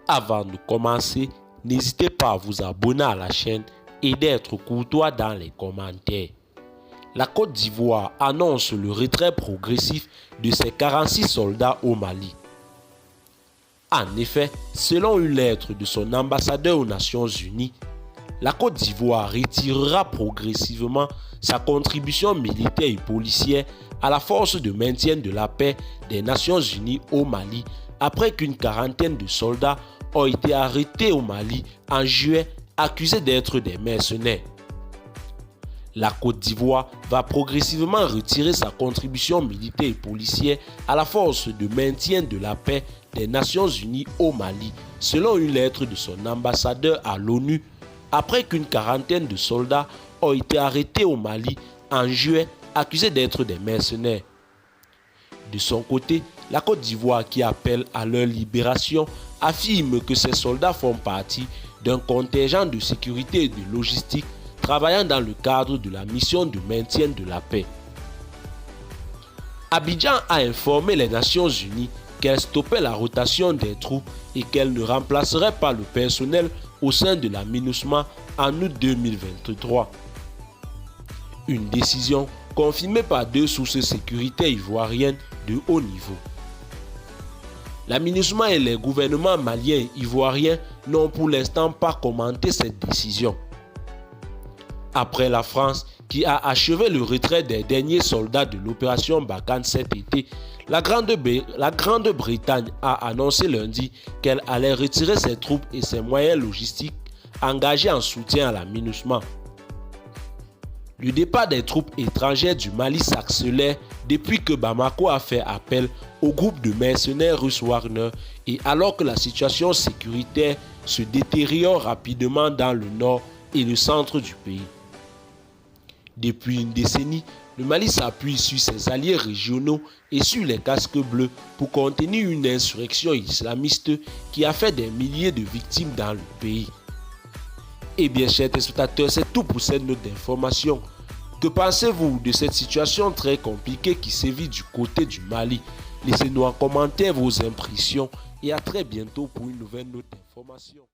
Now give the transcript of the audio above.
Avant de commencer, n'hésitez pas à vous abonner à la chaîne et d'être courtois dans les commentaires. La Côte d'Ivoire annonce le retrait progressif de ses 46 soldats au Mali. En effet, selon une lettre de son ambassadeur aux Nations Unies, la Côte d'Ivoire retirera progressivement sa contribution militaire et policière à la force de maintien de la paix des Nations Unies au Mali après qu'une quarantaine de soldats ont été arrêtés au Mali en juillet accusés d'être des mercenaires. La Côte d'Ivoire va progressivement retirer sa contribution militaire et policière à la force de maintien de la paix des Nations Unies au Mali, selon une lettre de son ambassadeur à l'ONU, après qu'une quarantaine de soldats ont été arrêtés au Mali en juillet accusés d'être des mercenaires. De son côté, la Côte d'Ivoire, qui appelle à leur libération, affirme que ces soldats font partie d'un contingent de sécurité et de logistique travaillant dans le cadre de la mission de maintien de la paix. Abidjan a informé les Nations Unies qu'elle stoppait la rotation des troupes et qu'elle ne remplacerait pas le personnel au sein de la MINUSMA en août 2023. Une décision confirmée par deux sources sécuritaires ivoiriennes de haut niveau. La MINUSMA et les gouvernements maliens et ivoiriens n'ont pour l'instant pas commenté cette décision. Après la France, qui a achevé le retrait des derniers soldats de l'opération Barkhane cet été, la Grande-Bretagne a annoncé lundi qu'elle allait retirer ses troupes et ses moyens logistiques engagés en soutien à la MINUSMA. Le départ des troupes étrangères du Mali s'accélère depuis que Bamako a fait appel au groupe de mercenaires russes Wagner et alors que la situation sécuritaire se détériore rapidement dans le nord et le centre du pays. Depuis une décennie, le Mali s'appuie sur ses alliés régionaux et sur les casques bleus pour contenir une insurrection islamiste qui a fait des milliers de victimes dans le pays. Eh bien, chers téléspectateurs, c'est tout pour cette note d'information. Que pensez-vous de cette situation très compliquée qui sévit du côté du Mali? Laissez-nous en commentaire vos impressions et à très bientôt pour une nouvelle note d'information.